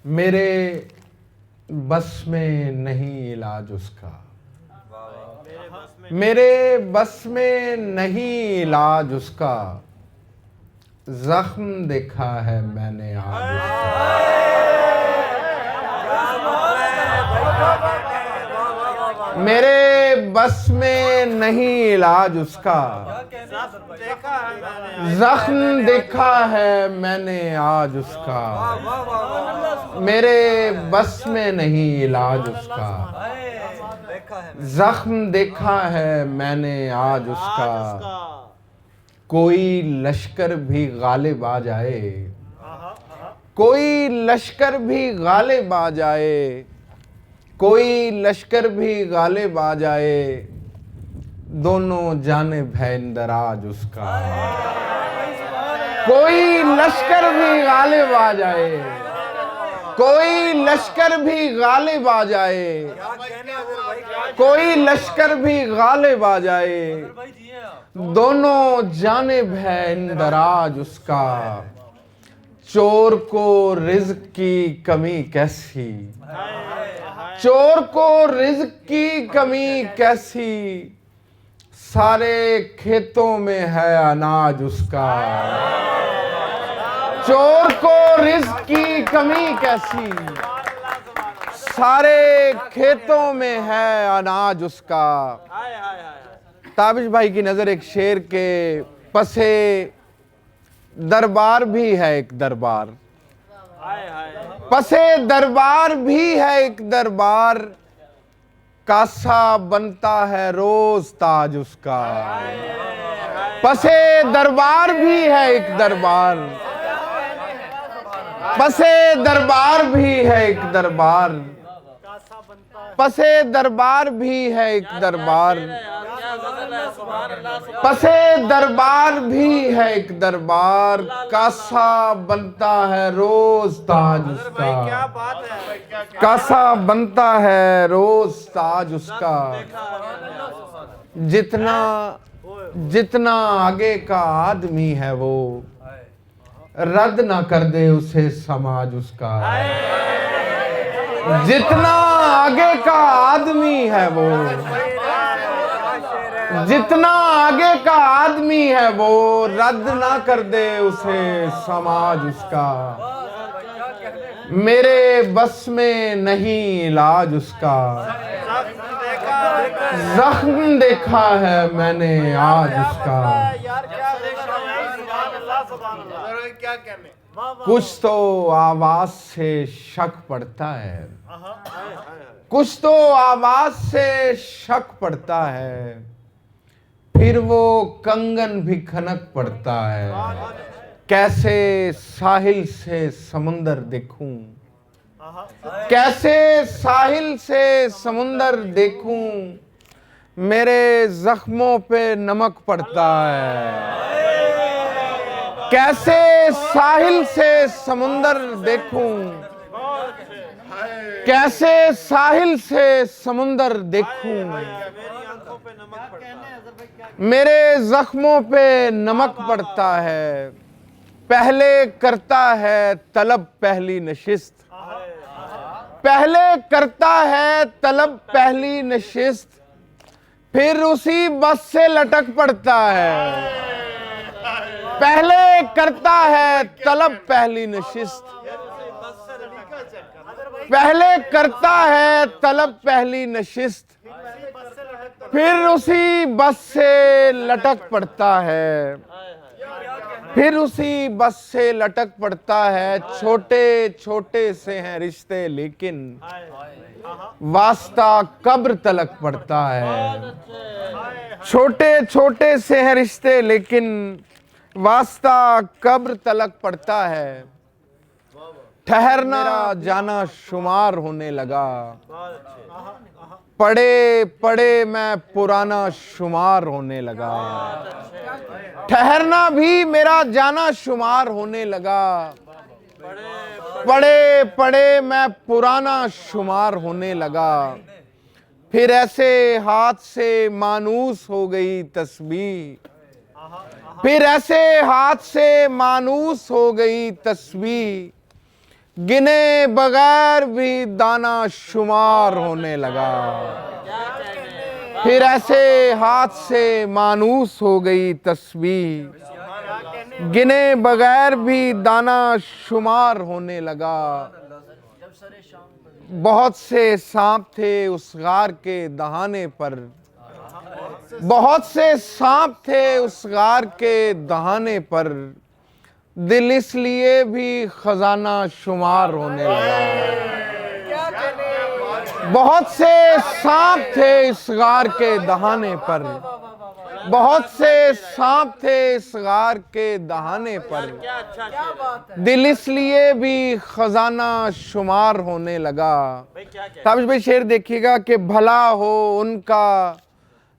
मेरे बस में नहीं इलाज उसका, मेरे बस में नहीं इलाज उसका, जख्म देखा है मैंने आज उसका। मेरे बस में नहीं इलाज उसका, जख्म देखा है मैंने आज उसका। मेरे बस में नहीं इलाज उसका, जख्म देखा है मैंने आज उसका। कोई लश्कर भी गालिब आ जाए, कोई लश्कर भी गालिब आ जाए, कोई लश्कर भी गालिब आ जाए, दोनों जाने भैंदराज उसका। कोई लश्कर भी गालिब आ जाए, कोई लश्कर भी गालिब आ जाए, कोई लश्कर भी गालिब आ जाए, दोनों जाने भैंदराज उसका। चोर को रिज़्क की कमी कैसी, चोर को रिज़्क की कमी कैसी, सारे खेतों में है अनाज उसका। चोर को रिज़्क की कमी कैसी, सारे खेतों में है अनाज उसका। ताबिश भाई की नजर एक शेर के पसे दरबार भी है एक दरबार, पसे दरबार भी है एक दरबार, कासा बनता है रोज ताज उसका। पसे दरबार भी है एक दरबार, पसे दरबार भी है एक दरबार, पसे दरबार भी है एक दरबार, पसे दरबार भी है एक दरबार, कासा बनता है रोज ताज उसका। कासा बनता है रोज ताज उसका। जितना जितना आगे का आदमी है वो, रद्द ना कर दे उसे समाज उसका। जितना आगे का आदमी है वो, जितना आगे का आदमी है वो, रद्द ना कर दे उसे समाज उसका। मेरे बस में नहीं इलाज उसका, जख्म देखा है मैंने आज उसका। कुछ तो आवाज से शक पड़ता है, कुछ तो आवाज से शक पड़ता है, फिर वो कंगन भी खनक पड़ता है। कैसे साहिल से समुंदर देखूं, कैसे साहिल से समुंदर देखूं, मेरे जख्मों पे नमक पड़ता है। कैसे साहिल से समुंदर देखूं, कैसे साहिल से समुंदर देखूं, मेरे जख्मों पे नमक पड़ता है। पहले करता है तलब पहली नशिस्त, पहले करता है तलब पहली नशिस्त, फिर उसी बस से लटक पड़ता है। पहले करता है तलब पहली नशिस्त, पहले करता है तलब पहली नशिस्त, फिर उसी बस से लटक पड़ता है। फिर उसी बस से लटक पड़ता है। छोटे छोटे से हैं रिश्ते लेकिन वास्ता कब्र तलक पड़ता है। छोटे छोटे से हैं रिश्ते लेकिन वास्ता कब्र तलक पड़ता है। ठहरना जाना शुमार होने लगा, पड़े पड़े मैं पुराना शुमार होने लगा। ठहरना भी मेरा जाना शुमार होने लगा, पड़े पड़े मैं पुराना शुमार होने लगा। फिर ऐसे हाथ से मानूस हो गई तस्बीह, फिर ऐसे हाथ से मानूस हो गई तस्बीह, गिने बगैर भी दाना शुमार होने लगा। फिर ऐसे हाथ से मानूस हो गई तस्बीह, गिने बगैर भी दाना शुमार होने लगा। बहुत से सांप थे उस गार के दहाने पर, बहुत से सांप थे उस गार के दहाने पर, दिल इसलिए भी खजाना शुमार होने लगा। बहुत से सांप थे इस गार के दहाने पर, बहुत से सांप थे इस गार के दहाने पर, दिल इसलिए भी खजाना शुमार होने लगा। ताबिश भाई शेर देखिएगा कि भला हो उनका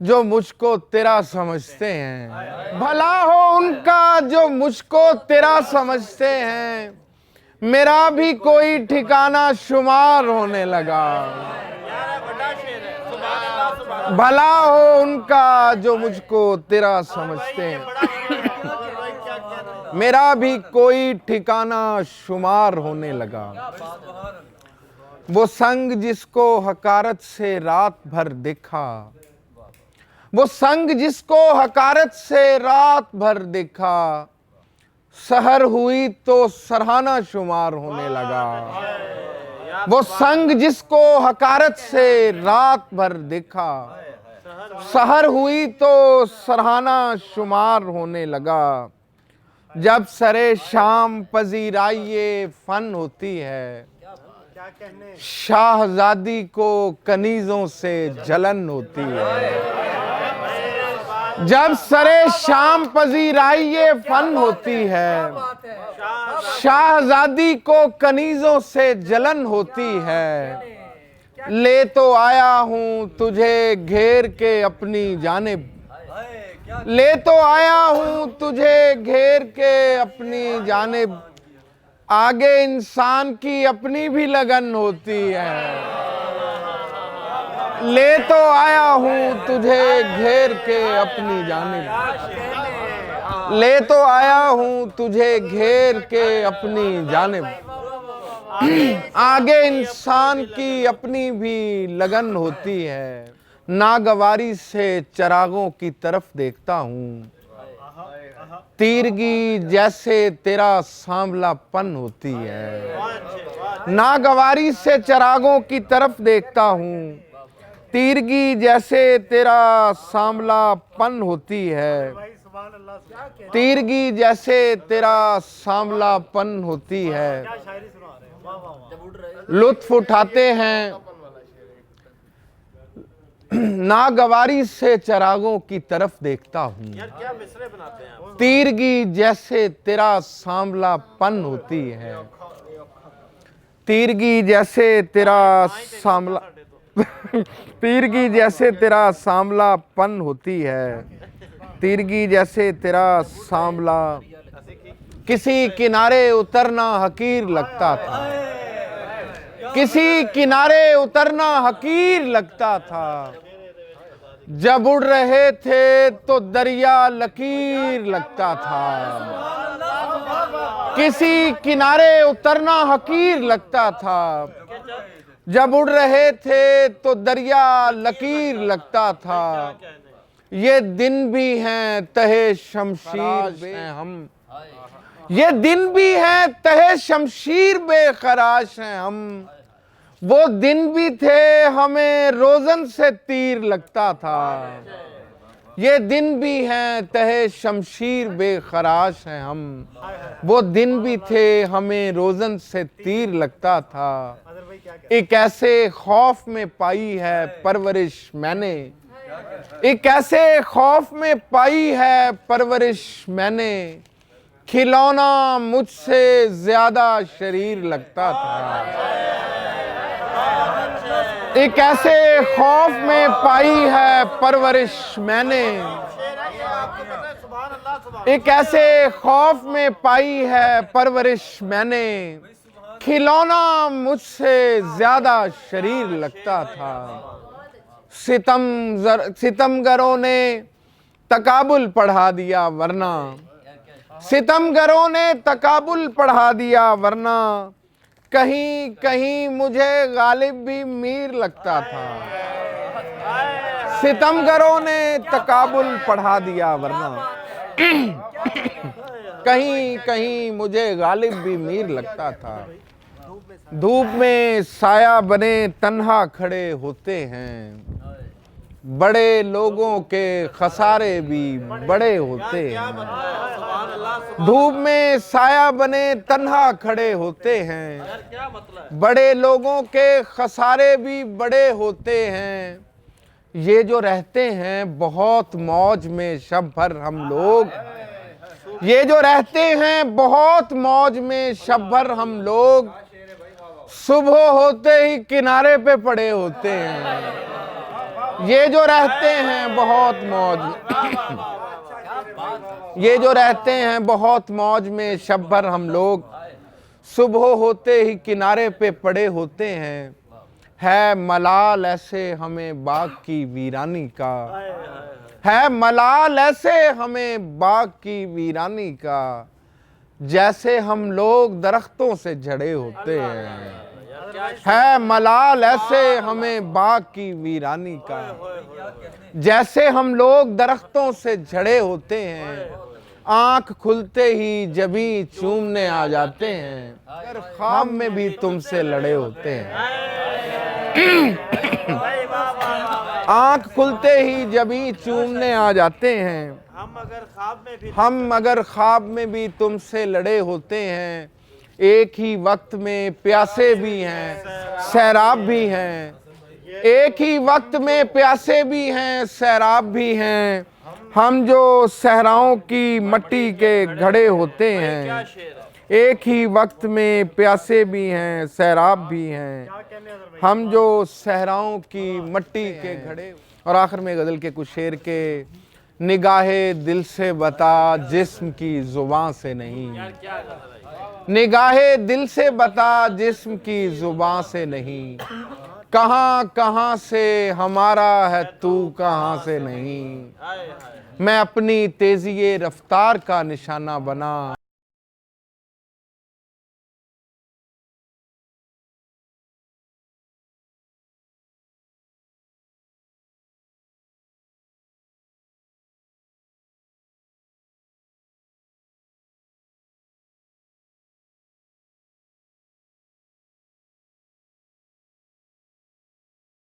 जो मुझको तेरा समझते हैं, भला हो उनका जो मुझको तेरा समझते हैं, मेरा भी कोई ठिकाना शुमार होने लगा। भला हो उनका जो मुझको तेरा समझते हैं, मेरा भी कोई ठिकाना शुमार होने लगा। वो संग जिसको हकारत से रात भर देखा, वो संग जिसको हकारत से रात भर देखा, सहर हुई तो सराहना शुमार होने लगा। वो संग जिसको हकारत से रात भर देखा, सहर हुई तो सराहना शुमार होने लगा। जब सरे शाम पजीराइए फन होती है, शाहजादी को कनीजों से जलन होती है। जब सरे शाम पजीराइए फन होती है, शाहजादी को कनीजों से जलन होती है। ले तो आया हूँ तुझे घेर के अपनी जानिब, ले तो आया हूँ तुझे घेर के अपनी जानिब, आगे इंसान की अपनी भी लगन होती है। ले तो आया हूँ तुझे घेर के अपनी जानिब, ले तो आया हूँ तुझे घेर के अपनी जानिब, आगे इंसान की अपनी भी लगन होती है। नागवारी से चरागों की तरफ देखता हूँ, तीरगी जैसे तेरा सांवलापन होती है। नागवारी से चरागों की तरफ देखता हूँ, तीरगी जैसे तेरा सांवलापन होती है। तीरगी जैसे तेरा सांवलापन होती है। लुत्फ उठाते हैं नागवारी से चरागों की तरफ देखता हूँ, तीरगी जैसे तेरा सांवलापन होती है। तीरगी जैसे तेरा सांवला तीरगी जैसे तेरा सांवलापन होती है। तीरगी जैसे तेरा सांवला, किसी किनारे उतरना हकीर लगता था, किसी किनारे उतरना हकीर लगता था। जब उड़ रहे थे तो दरिया लकीर लगता था। किसी किनारे उतरना हकीर लगता था। जब उड़ रहे थे तो दरिया लकीर लगता था। ये दिन भी हैं तहे शमशीर हैं हम, ये दिन भी हैं तहे शमशीर बेखराश हैं हम। वो दिन भी थे हमें रोजन से तीर लगता था। ये दिन भी हैं तहे शमशीर बेखराश हैं हम। वो दिन भी थे हमें रोजन से तीर लगता था। एक ऐसे खौफ में पाई है परवरिश मैंने, एक ऐसे खौफ में पाई है परवरिश मैंने, खिलौना मुझसे ज्यादा शरीर लगता था। एक ऐसे खौफ में पाई है परवरिश मैंने, एक ऐसे खौफ में पाई है परवरिश मैंने, खिलौना मुझसे ज्यादा शरीर लगता था। सितमगरों ने तकाबुल पढ़ा दिया वरना, सितमगरों ने तकाबुल पढ़ा दिया वरना, कहीं कहीं मुझे गालिब भी मीर लगता था, सितमगरों ने तकाबुल पढ़ा दिया वरना कहीं कहीं मुझे गालिब भी मीर लगता था। धूप में साया बने तन्हा खड़े होते हैं, बड़े लोगों के खसारे भी बड़े होते हैं। धूप में साया बने तन्हा खड़े होते हैं, बड़े लोगों के खसारे भी बड़े होते हैं। ये जो रहते हैं बहुत मौज में शब भर हम लोग, ये जो रहते हैं बहुत मौज में शब भर हम लोग, सुबह होते ही किनारे पे पड़े होते हैं। ये जो रहते हैं बहुत मौज ये जो रहते हैं बहुत मौज में शब भर हम लोग, सुबह होते ही किनारे पे पड़े होते हैं। है मलाल ऐसे हमें बाग की वीरानी का, है मलाल ऐसे हमें बाग की वीरानी का, जैसे हम लोग दरख्तों से झड़े होते हैं। है मलाल ऐसे हमें बाग की वीरानी का, जैसे हम लोग दरख्तों से झड़े होते हैं। आंख खुलते ही जबी चूमने आ जाते हैं, अगर ख्वाब में भी तुमसे लड़े होते हैं। आंख खुलते ही जबी चूमने आ जाते हैं, हम अगर ख्वाब में भी तुमसे लड़े होते हैं। एक ही वक्त में प्यासे भी हैं सैराब भी हैं, एक ही वक्त में प्यासे भी हैं सैराब भी हैं। हम जो सहराओं की मट्टी के घड़े होते हैं, एक ही वक्त में प्यासे भी हैं सैराब भी हैं। हम जो सहराओं की मट्टी के घड़े। और आखिर में गज़ल के कुछ शेर के, निगाहे दिल से बता जिस्म की जुबान से नहीं, निगाहे दिल से बता जिस्म की जुबान से नहीं। कहाँ कहाँ से हमारा है तू कहाँ से नहीं, मैं अपनी तेज़ी रफ्तार का निशाना बना।